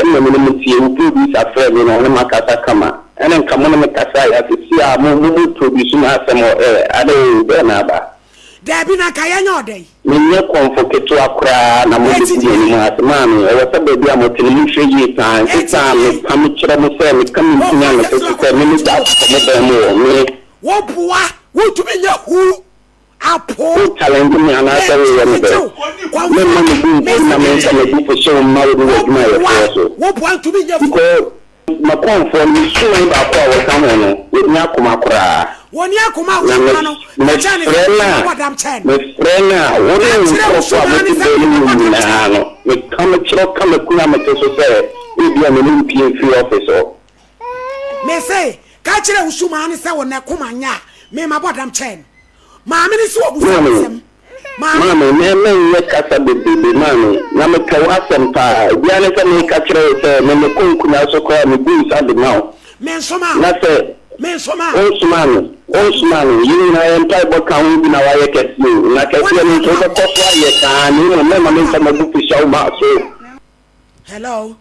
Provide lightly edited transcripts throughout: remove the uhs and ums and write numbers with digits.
come na me tie u produce afre me no ma kasa kama ene nka mo me kasa ya sisi a mo produce na asem ade be na ba Debi na kaya nyode me nye konfoketo akra na mo de ni ma asema me e wasa be bia mo tele mi hwe yi tan sisa me kam kire mo se me kam ntinya na sisa me ni da mo be mo me wo bua wo tumi nya hu apo challenge me ana say we me me me na me say me for show ma we do my so wo bua tumi nya hu ko ma konfo ni so e ba kwa wo kan no we nya akoma kra woni akoma wo no me chane madam chen me frena wo ni so me de na no me kam chiro kam kuna me so say e bia me ni pie free office me say ka chire usuma ni say wo na koma nya me madam chen maame ni so obusamsem maame me kasa bebe maame na me kawa SOMPA bia ne se me ka chire se me konkuna so kwa me bu sa de now me nsoma na se me nsoma Osman you na employ bo kan bi na wa ye kesi na kesi ni so ko kwa ye kan ni no me me se me bu fisha ma so hello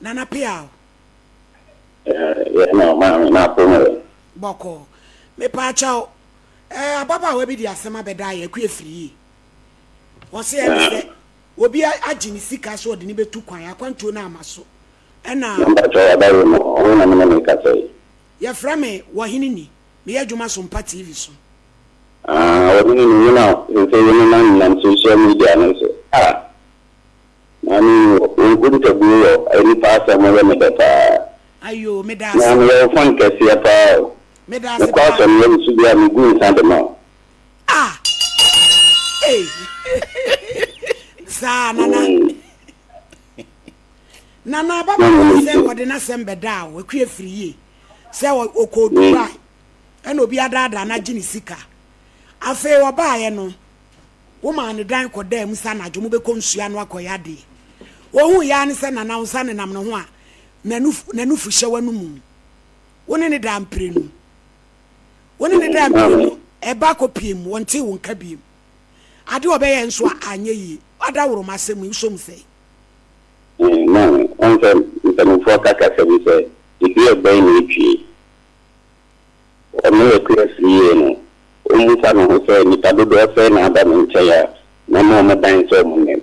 nana pia no maame na po boko me pa chao ababa we bi di asema beda ye ku efiri wo se e se obi agini sika so de ni betu kwan akwantuo na amaso ena namba cho adawo no ona me ka sei ye frame wo hinini me ye djuma SOMPA TV so wo ni na se ni na social media no so nani o gudu to biyo ai pa sa mo me beta ayo me da na me fon ke sia pa me da se pa so me su bia mi gu sa de no sa nana baba mo se wo de na sembe da wo ku efiriye se wo okodu ba ena obi adada na gini sika afa wo ba ye no wo ma ne dan ko da mu sa na jo mo be konsua no akoya de wo hu ya ne se nana unsa ne nam no ho a nanu fu hye wanu mu wo ne da mpre no e ba ko piem wonte won ka biem ade obeye nso anye yi ada woro masem nso mse no on se for kaka se bi se ibi be ni twi o me ku free no o mu sa no se ni ta do se na ada nche ya na mo dan so mo ne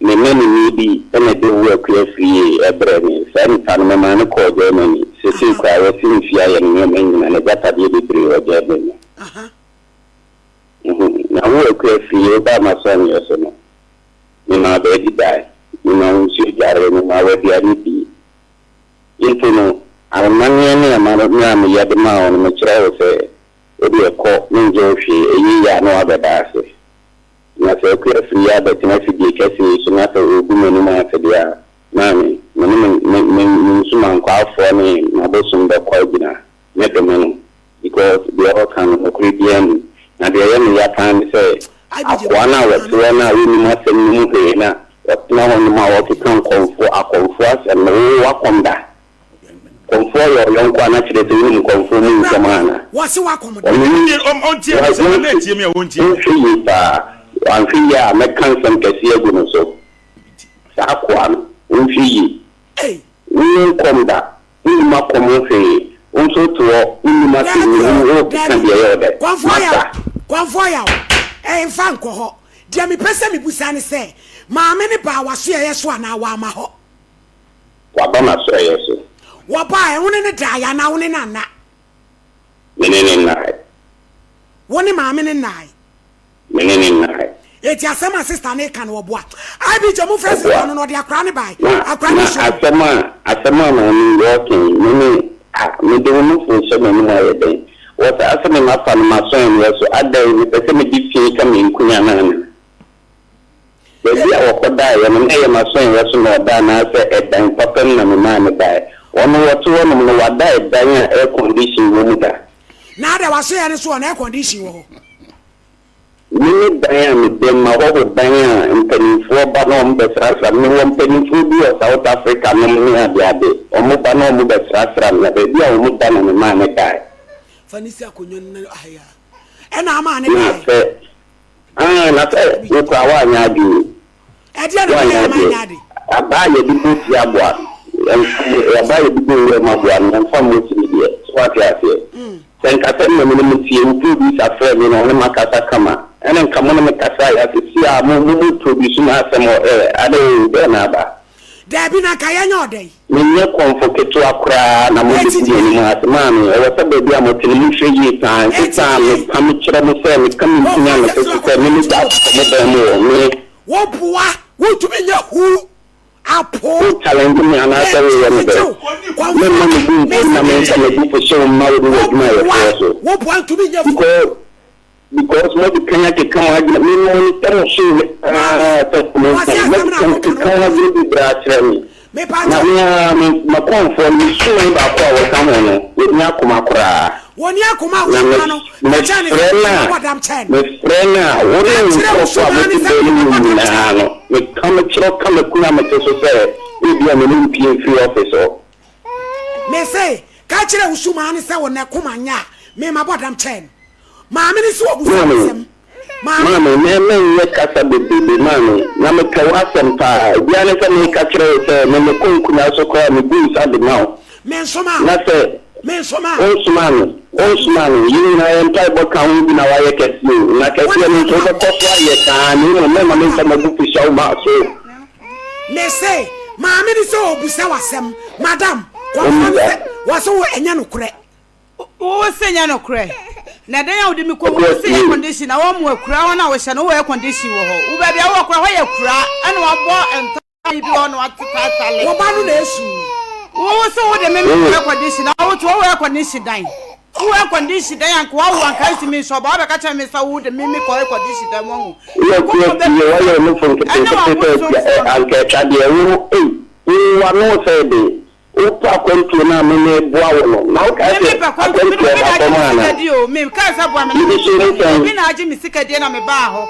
me ni bi ene de wo ku free e bre ni se ni ta no ma no ko je ni se kwa we sin fia ya ni me ni na gata bi bre o je ni na wo ku free ba ma so ni so no ni na be di dai ni na unsi jare ni ma we di ani bi into no armania ni amaro na me ya de ma on me kire o se o de ko ni je o fi eyi ya no abeda se na se ku free ya be tina fi di kesi so na se o bu me ni ma se dia na me suma kwa afọ ni na bo sum be kwa gina me de me no because the all kind of Caribbean na de ya me ya kan say akwana wetu na wi ni ma se ni mu he na na ho ni ma wo kan akonfo asem no wa konda konfo yo yon kwa na chire te ni konfo mu zamana wa se wa komoda on tie me se na tie me won tie yi ta an fi ya me kan sam kesi egu no so sa akwa no on fi yi ni konda ni ma komo fe on so to ni ma se ni o kan de yo de konfo ya fa nko ho de me pese me busa ne se maame ne ba waso ye so ana wa ma ho wa ba ma so ye so wa ba e woni ne da ya na woni na na menene na woni maame ne na menene na eti asema sister ne kan wo boa ai bi jamu fresh no no de akra ne bai akra ne so asema na ni working me de no fo so na na ye den what asema na fa ma so en so adai ni pese me di fi ka me nkunya na na bebi a wokoda ye no ye ma so en so na da na se edan papam na me ma me dai ono woto wono no wada edan air condition wo mu da na da waso ye ne so na air condition wo ni dan me de ma wo dan mpanyinfo ba no mbesrasra me wo mpanyinfo bi o South Africa no me ade o mo ba no mo besrasra na bebi a wo mu da na me ma me dai fanisi akonyo na aya ena ama ne dai na se ko awa nya bi dia na ya manyade abaye di boti aboa abaye di boti maboa no fa mo ti die so ati ase sen ka ten me no tie u bi sa frɛ me no ne makasa kama ene nka mo ne kasa ya se si a mo produce na asemo ade de na ba Debi na kaya nyode menye konfoketo akra na mo di ni ma asmani e wasa bebi amotini mu hwe yi tan tan am kire mo se me kam ntinya no se me ni da mo ba mo wo boa wo tumi nya hu apo challenge me ana se we me me na me se me di for so ma wo do ma ye so wo boa tumi nya because mo di kanya ke kan wa me mo tero so me pa na me konfo ni so ba kwa wo kan no ni akoma kora woni akoma wo no me chani madam chen me frena woni ko kwa mo ti na no me kama chiro kama kuna me so se e bia me ni pie free officer me say ka chire usuma ni se wo na koma nya me madam chen maame ni so obusam maame me kasa bebe maame na me ka wasem pa bia ne se me ka kire se me konkuna so ko me bu sa de now me nsoma na se me nsoma Osman you na entai bo kan bi na wa ye kesi na kesi ni so ko ko ye kan ni me me se me bu fisha ma so me say maame ni so obusa wasem madam kwa so enya no kure wo senya no kure na dan ya wodi mi ko wo se air condition na wo mo akura wona wo hye no wo air condition wo ho wo ba bia wo akura ho ye kura ana wo bo entai bi wo no atata tale wo ba no na esu wo se wo de me air condition na wo to wo air condition dan wo air condition dan anko wo anka si mi so ba ba ka cha me sa wo de me ko air condition dan wo wo ye no fon ke anka cha de wo wa no se de upa kwentu na mene bua wono na o ka se akwentu ba ko mana me ka sa bua me na aji misika de na me ba ho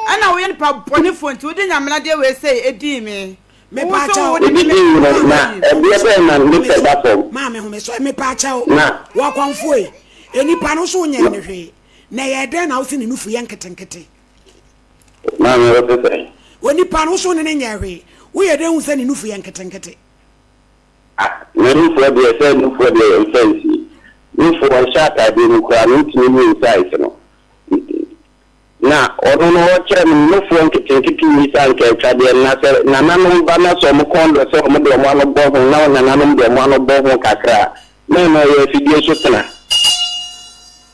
ana wo yen pa boni fonti wo de nyamena de we say edi me pa cha na bia be na me se ba fo ma me ho me so me pa cha na wo kwanfo eni pa no so nya ne hwe na ye de na wo se ne nufu ye nketenkete ma me ro se oni pa no so ne nya hwe wo ye de hu se ne nufu ye nketenkete Many for the same for the fancy. You for a shot I didn't cry into size. Now, although no phone can take it to me, and catch a Nanam Bana, some condo, some of the one of both, now Nanam, the one of both, Kakra. No, if you do so.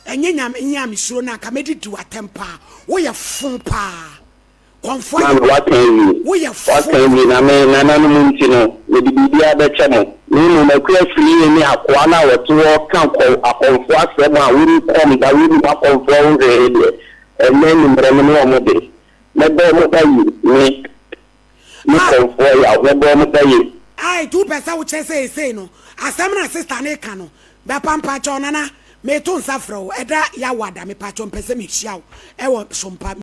And yam so na committed to a temper. We are SOMPA. What can we na me na no we di ada channel no na kwa free ni akwana woto kan ko akonfo asem a wuri kom da wuri akonfo nze and then mbrem no omode na be mo bayi ni konfo ya we be mo bayi ai tu pesa wo chese say no asem na sister na ka no be pampa cho nana me to nsafro eda ya wada me pa cho mpese me hia e wo SOMPA